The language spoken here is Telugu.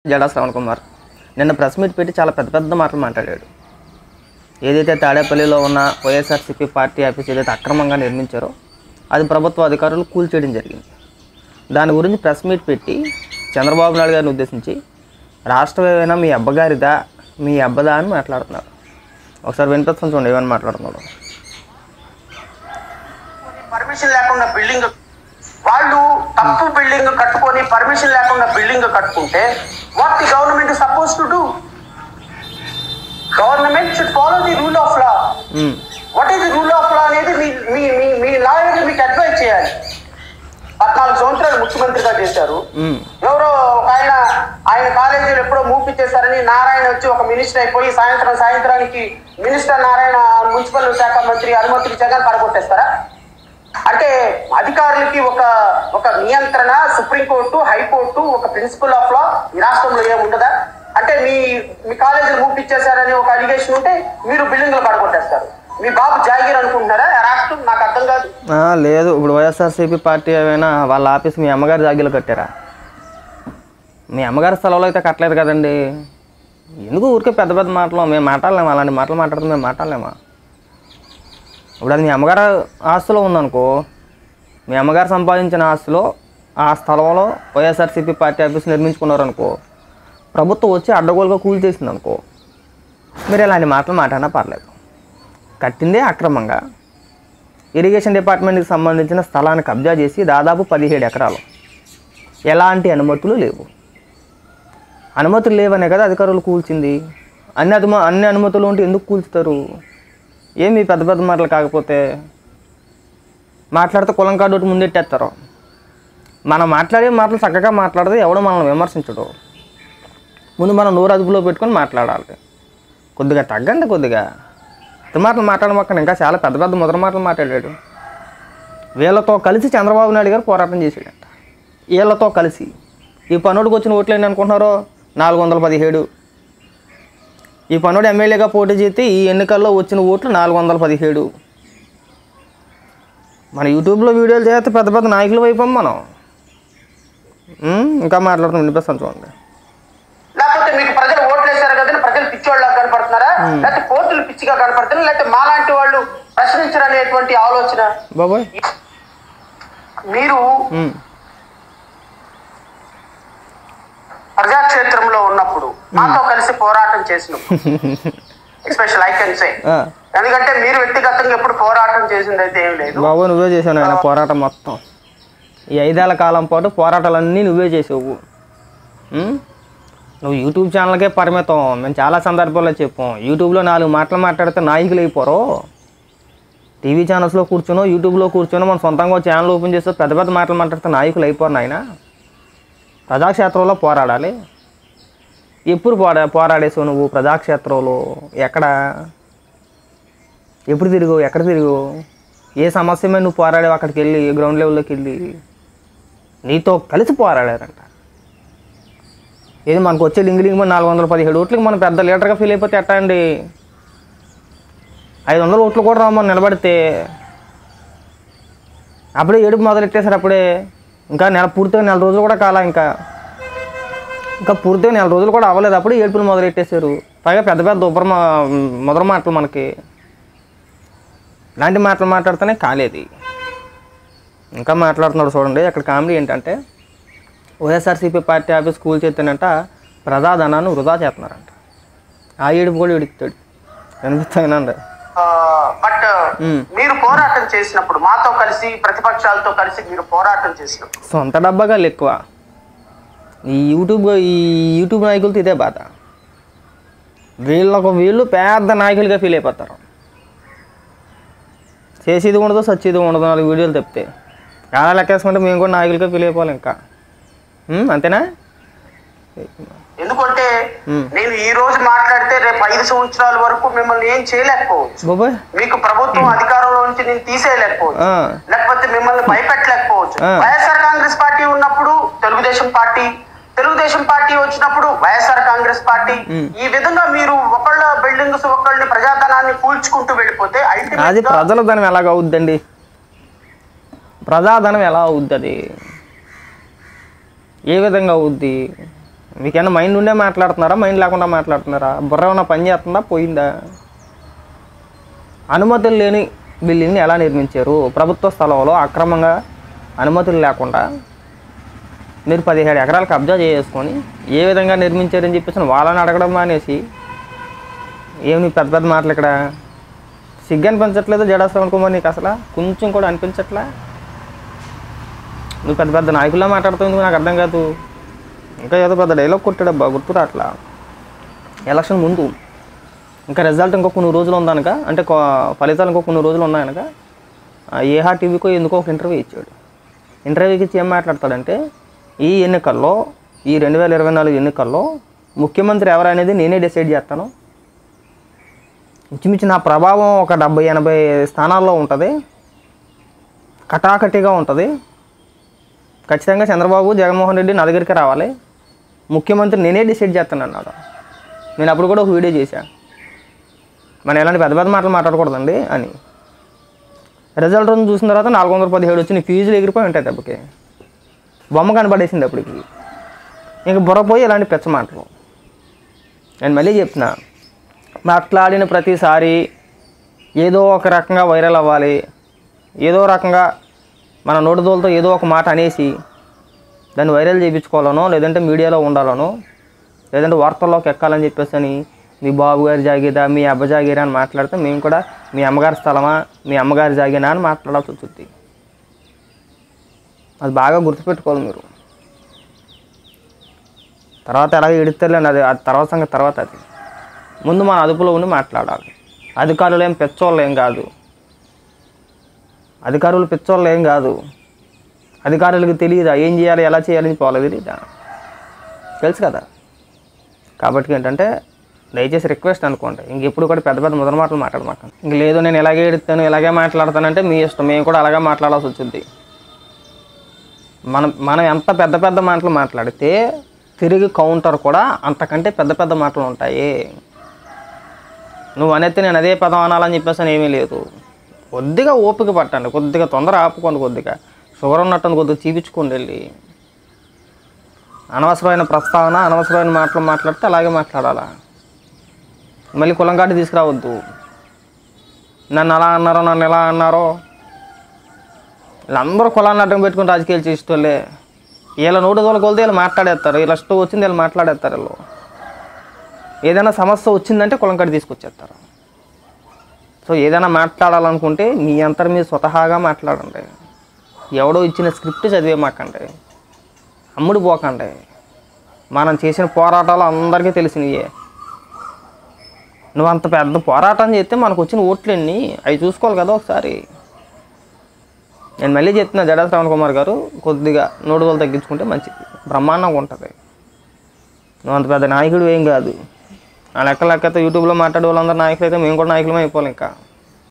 జడా శ్రవణ్ కుమార్ నిన్న ప్రెస్ మీట్ పెట్టి చాలా పెద్ద మాటలు మాట్లాడాడు. ఏదైతే తాడేపల్లిలో ఉన్న వైఎస్ఆర్సీపీ పార్టీ ఆఫీస్ ఏదైతే అక్రమంగా నిర్మించారో అది ప్రభుత్వ అధికారులు కూల్చేయడం జరిగింది. దాని గురించి ప్రెస్ మీట్ పెట్టి చంద్రబాబు నాయుడు గారిని ఉద్దేశించి రాష్ట్రం ఏమైనా మీ అబ్బగారిదా మీ అబ్బదా అని మాట్లాడుతున్నారు. ఒకసారి వినిపిస్తాను చూడండి ఏమని మాట్లాడుతున్నాడు. పర్మిషన్ లేకుండా బిల్డింగ్ వాళ్ళు తప్పు బిల్డింగ్ కట్టుకొని పర్మిషన్ లేకుండా బిల్డింగ్ కట్టుకుంటే what the government is suppose to do? Government should follow the rule of law. What is the rule of law అనేది మీ లాయర్ మీకు అడ్వైజ్ చేయాలి. 14 సంవత్సరాలు ముఖ్యమంత్రిగా చేశారు. ఎవరో ఒక ఆయన కాలేజీలో ఎప్పుడో మూపిచ్చేస్తారని నారాయణ వచ్చి ఒక మినిస్టర్ అయిపోయి సాయంత్రానికి మినిస్టర్ నారాయణ మున్సిపల్ శాఖ మంత్రి అనుమతులు జగన్ పడగొట్టేస్తారా? అంటే అధికారులకి ఒక నియంత్రణ సుప్రీంకోర్టు హైకోర్టు ఒక ప్రిన్సిపల్ ఆఫ్ లా ఈ రాష్ట్రంలో ఏముండదా? అంటే మీ కాలేజీలు మూపిచ్చేశారని ఒక అలిగేషన్ ఉంటే మీరు బిల్డింగ్లు పడగొట్టేస్తారు. మీ బాబు జాగీర్ అనుకుంటున్నారా రాష్ట్రం? నాకు అర్థం కాదు. లేదు, ఇప్పుడు వైఎస్ఆర్సీపీ పార్టీ ఏమైనా వాళ్ళ ఆఫీస్ మీ అమ్మగారి జాగీలో కట్టారా? మీ అమ్మగారి స్థలంలో అయితే కట్టలేదు కదండి. ఎందుకు ఊరికే పెద్ద మాటలు మేము మాట్లాడలేమా? అలాంటి మాటలు మాట్లాడితే మేము మాట్లాడలేమా? ఇప్పుడు అది మీ అమ్మగారు ఆస్తిలో ఉందనుకో, మీ అమ్మగారు సంపాదించిన ఆస్తిలో ఆ స్థలంలో వైఎస్ఆర్సీపీ పార్టీ ఆఫీస్ నిర్మించుకున్నారనుకో, ప్రభుత్వం వచ్చి అడ్డగోలుగా కూల్చేసింది అనుకో, మీరు ఇలాంటి మాటలు మాట్లాడినా పర్లేదు. కట్టిందే అక్రమంగా ఇరిగేషన్ డిపార్ట్మెంట్కి సంబంధించిన స్థలాన్ని కబ్జా చేసి దాదాపు 17 ఎకరాలు, ఎలాంటి అనుమతులు లేవు. అనుమతులు లేవనే కదా అధికారులు కూల్చింది. అన్ని అనుమతులు ఉంటే ఎందుకు కూల్చుతారు? ఏమి పెద్ద మాటలు కాకపోతే మాట్లాడితే కులం కాడోటి ముందెట్టేస్తారు. మనం మాట్లాడే మాటలు చక్కగా మాట్లాడితే ఎవడో మనల్ని విమర్శించడు. ముందు మనం నోరు అదుపులో పెట్టుకొని మాట్లాడాలి. కొద్దిగా తగ్గండి. కొద్దిగా పెద్ద మాటలు మాట్లాడమక్కన ఇంకా చాలా పెద్ద ముద్ర మాటలు మాట్లాడాడు. వీళ్ళతో కలిసి చంద్రబాబు నాయుడు గారు పోరాటం చేశాడంట. వీళ్ళతో కలిసి ఈ పనుడికి వచ్చిన ఓట్లు ఏంటి అనుకుంటున్నారో 417. ఈ పనుడు ఎమ్మెల్యేగా పోటీ చేస్తే ఈ ఎన్నికల్లో వచ్చిన ఓట్లు 417. మన యూట్యూబ్లో వీడియోలు చేస్తే పెద్ద నాయకులు వైపం మనం. ఇంకా మాట్లాడుతూ వినిపిస్తాను చూడండి. లేకపోతే మీకు ప్రజలు ఓట్లు వేశారు కదా, ప్రజలు పిచ్చోళ్ళగా కనపడుతున్నారా? లేకపోతే కోర్టులు పిచ్చిగా కనపడుతున్నారు? లేకపోతే మాలాంటి వాళ్ళు ప్రశ్నించరనేటువంటి ఆలోచన? బాబాయ్ మీరు ప్రజాక్షేత్రంలో ఉన్నప్పుడు మాతో కలిసి పోరాటం చేసినప్పుడు ఎస్పెషల్ ఐ కెన్ సే, ఎందుకంటే మీరు వ్యక్తిగతంగా ఎప్పుడు పోరాటం చేసింది అయితే ఏం లేదు. బాబు నువ్వే చేసావు ఆయన పోరాటం మొత్తం. ఈ 5 ఏళ్ల కాలం పాటు పోరాటాలన్నీ నువ్వే చేసావు. నువ్వు యూట్యూబ్ ఛానల్కే పరిమితం. మేము చాలా సందర్భాల్లో చెప్పాం, యూట్యూబ్లో 4 మాటలు మాట్లాడితే నాయకులు అయిపోరు. టీవీ ఛానల్స్లో కూర్చొనో యూట్యూబ్లో కూర్చొనో మనం సొంతంగా ఛానల్ ఓపెన్ చేస్తే పెద్ద మాటలు మాట్లాడితే నాయకులు అయిపోరు నాయన. ప్రజాక్షేత్రంలో పోరాడాలి. ఎప్పుడు పోరాడేసావు నువ్వు ప్రజాక్షేత్రంలో? ఎప్పుడు తిరిగావు? ఎక్కడ తిరిగావు? ఏ సమస్య మీద నువ్వు పోరాడావు? అక్కడికి వెళ్ళి గ్రౌండ్ లెవెల్లోకి వెళ్ళి నీతో కలిసి పోరాడారంట. ఏది మనకు వచ్చే లింగ్ 417 ఓట్లకి మనం పెద్ద లీడర్గా ఫీల్ అయిపోతే ఎట్టా అండి? 500 ఓట్లు కూడా రామని నిలబడితే అప్పుడే ఏడుపు మొదలెట్టేశారు. అప్పుడే ఇంకా పూర్తిగా 4 రోజులు కూడా కాలా, ఇంకా పూర్తిగా 4 రోజులు కూడా అవ్వలేదు, అప్పుడే ఏడుపులు మొదలెట్టేశారు. పైగా పెద్ద ముద్ర మాటలు మనకి. ఇలాంటి మాటలు మాట్లాడితేనే కాలేదు. ఇంకా మాట్లాడుతున్నాడు చూడండి. అక్కడ కామెడీ ఏంటంటే వైఎస్ఆర్సీపీ పార్టీ ఆఫీస్ కూల్ చేస్తానంట ప్రజాధనాన్ని వృధా చేస్తున్నారంట. ఆ ఏడుపు కూడా ఎడుతాడు అనిపిస్తానండి. బట్ మీరు పోరాటం చేసినప్పుడు మాతో కలిసి ప్రతిపక్షాలతో కలిసి మీరు పోరాటం చేసినప్పుడు సొంత డబ్బాగా ఎక్కువ. ఈ యూట్యూబ్ నాయకులతో ఇదే బాధ. వీళ్ళు పెద్ద నాయకులుగా ఫీల్ అయిపోతారు. చేసేది ఉండదు, సచ్చేది ఉండదు. 4 వీడియోలు తప్పితే చాలా లెక్కేసుకుంటే మేము కూడా నాయకులుగా ఫీల్ అయిపోవాలి. ఇంకా అంతేనా? ఎందుకంటే నేను ఈ రోజు మాట్లాడితే రేపు 5 సంవత్సరాల వరకు మిమ్మల్ని ఏం చేయలేకపోవచ్చు. మీకు ప్రభుత్వం అధికారంలో నుంచి నేను తీసేయలేకపోవచ్చు, లేకపోతే మిమ్మల్ని భయపెట్టలేకపోవచ్చు. వైఎస్ఆర్ కాంగ్రెస్ పార్టీ ఉన్నప్పుడు తెలుగుదేశం పార్టీ వచ్చినప్పుడు వైఎస్ఆర్ కాంగ్రెస్ పార్టీ, ఈ విధంగా మీరు ఒకళ్ళ బిల్డింగ్స్ ఒకళ్ళని ప్రజాధనాన్ని కూల్చుకుంటూ వెళ్ళిపోతే అది ప్రజల ధనం ఎలాగ అవుద్దండి? ప్రజాధనం ఎలా అవుద్ది? అది ఏ విధంగా అవుద్ది? మీకైనా మైండ్ ఉండే మాట్లాడుతున్నారా, మైండ్ లేకుండా మాట్లాడుతున్నారా? బుర్ర ఏమన్నా పని చేస్తుందా, పోయిందా? అనుమతులు లేని బిల్డింగ్ని ఎలా నిర్మించారు? ప్రభుత్వ స్థలంలో అక్రమంగా అనుమతులు లేకుండా మీరు 17 ఎకరాలు కబ్జా చేసుకొని ఏ విధంగా నిర్మించారని చెప్పేసి వాళ్ళని అడగడం మానేసి ఏమి పెద్ద పెద్ద మాటలు ఇక్కడ? సిగ్గు అనిపించట్లేదు జడా శ్రవణ్ కుమార్ నీకు? అసలు కొంచెం కూడా అనిపించట్లా? నువ్వు పెద్ద పెద్ద నాయకుల్లా మాట్లాడుతుంది, నాకు అర్థం కాదు. ఇంకా ఏదో పెద్ద డైలాగ్ కొట్టాడబ్బా, గుర్తురా అట్లా. ఎలక్షన్ ముందు ఇంకా రిజల్ట్ ఇంకో కొన్ని రోజులు ఉందనక, అంటే ఫలితాలు ఇంకో కొన్ని రోజులు ఉన్నాయనక ఏహా టీవీకో ఎందుకో ఒక ఇంటర్వ్యూ ఇచ్చాడు. ఇంటర్వ్యూకి ఇచ్చి ఏం మాట్లాడతాడంటే, ఈ ఎన్నికల్లో, ఈ 2024 ఎన్నికల్లో ముఖ్యమంత్రి ఎవరనేది నేనే డిసైడ్ చేస్తాను. ఇంచుమించు నా ప్రభావం ఒక 70-80 స్థానాల్లో ఉంటుంది, కటాకటిగా ఉంటుంది. ఖచ్చితంగా చంద్రబాబు, జగన్మోహన్ రెడ్డి నలుగురికి రావాలి, ముఖ్యమంత్రి నేనే డిసైడ్ చేస్తాను అన్నాడు. నేను అప్పుడు కూడా ఒక వీడియో చేశాను, మనం ఎలాంటి పెద్ద పెద్ద మాటలు మాట్లాడకూడదండి అని. రిజల్ట్ రోజు చూసిన తర్వాత 417 వచ్చి నీ ఫీజులు ఎగిరిపోయి ఉంటాయి. దెబ్బకి బొమ్మ కనబడేసింది అప్పటికి. ఇంక బుర్రపోయి ఇలాంటి పెచ్చ మాటలు. నేను మళ్ళీ చెప్తున్నా, మాట్లాడిన ప్రతిసారి ఏదో ఒక రకంగా వైరల్ అవ్వాలి, ఏదో రకంగా మన నోటిదోలతో ఏదో ఒక మాట అనేసి దాన్ని వైరల్ చేయించుకోవాలనో, లేదంటే మీడియాలో ఉండాలనో, లేదంటే వార్తల్లోకి ఎక్కాలని చెప్పేసి అని మీ బాబు గారి జాగీరా, మీ అబ్బ జాగీరా అని మాట్లాడితే మేము కూడా మీ అమ్మగారి స్థలమా, మీ అమ్మగారి జాగీరా అని మాట్లాడాల్సి వచ్చింది. అది బాగా గుర్తుపెట్టుకోవాలి మీరు. తర్వాత ఎలాగ ఎడుతారులేండి, అది తర్వాత సంగతి తర్వాత. అది ముందు మన అదుపులో ఉండి మాట్లాడాలి. అధికారులు ఏం పెచ్చోళ్ళు ఏం కాదు, అధికారులు పిచ్చోళ్ళు ఏం కాదు. అధికారులకు తెలియదా ఏం చేయాలి, ఎలా చేయాలని పోలేదు, తెలీదా? తెలుసు కదా. కాబట్టి ఏంటంటే దయచేసి రిక్వెస్ట్ అనుకోండి, ఇంకెప్పుడు కూడా పెద్ద పెద్ద ముద్ర మాటలు మాట్లాడమాక. ఇంక లేదు నేను ఇలాగే ఎడుతాను, ఇలాగే మాట్లాడతానంటే మీ ఇష్టం, మేము కూడా అలాగే మాట్లాడాల్సి వచ్చింది. మనం ఎంత పెద్ద పెద్ద మాటలు మాట్లాడితే తిరిగి కౌంటర్ కూడా అంతకంటే పెద్ద పెద్ద మాటలు ఉంటాయి. నువ్వు అనేది నేను అదే పదం అనాలని చెప్పేసి ఏమీ లేదు. కొద్దిగా ఓపిక పట్టండి, కొద్దిగా తొందర ఆపుకోండి, కొద్దిగా షుగర్ ఉన్నట్టు కొద్దిగా చూపించుకోండి వెళ్ళి. అనవసరమైన ప్రస్తావన, అనవసరమైన మాటలు మాట్లాడితే అలాగే మాట్లాడాలా. మళ్ళీ కులంకాటి తీసుకురావద్దు. నన్ను అలా అన్నారో, నన్ను ఎలా అన్నారో. వీళ్ళందరూ కులాన్ని అడ్డం పెట్టుకుని రాజకీయాలు చేసేటోళ్ళే. వీళ్ళ నోటి దోల కొలితే వీళ్ళు మాట్లాడేస్తారు, వీళ్ళ ఇష్టం వచ్చింది వీళ్ళు మాట్లాడేస్తారు. వీళ్ళు ఏదైనా సమస్య వచ్చిందంటే కులంకాటి తీసుకొచ్చేస్తారు. సో ఏదైనా మాట్లాడాలనుకుంటే మీ అంతరం మీరు స్వతహాగా మాట్లాడండి. ఎవడో ఇచ్చిన స్క్రిప్ట్ చదివేమాకండి, అమ్ముడు పోకండి. మనం చేసిన పోరాటాలు అందరికీ తెలిసినయే. నువ్వు అంత పెద్ద పోరాటం చేస్తే మనకు వచ్చిన ఓట్లన్నీ అవి చూసుకోవాలి కదా ఒకసారి. నేను మళ్ళీ చెప్తున్నా, జడా శ్రవణ్ కుమార్ గారు కొద్దిగా నోటుదోలు తగ్గించుకుంటే మంచిది, బ్రహ్మాండంగా ఉంటుంది. నువ్వు అంత పెద్ద నాయకుడు ఏం కాదు. ఆ లెక్కతో యూట్యూబ్లో మాట్లాడే వాళ్ళందరూ నాయకులు అయితే మేము కూడా నాయకులమే అయిపోవాలి ఇంకా.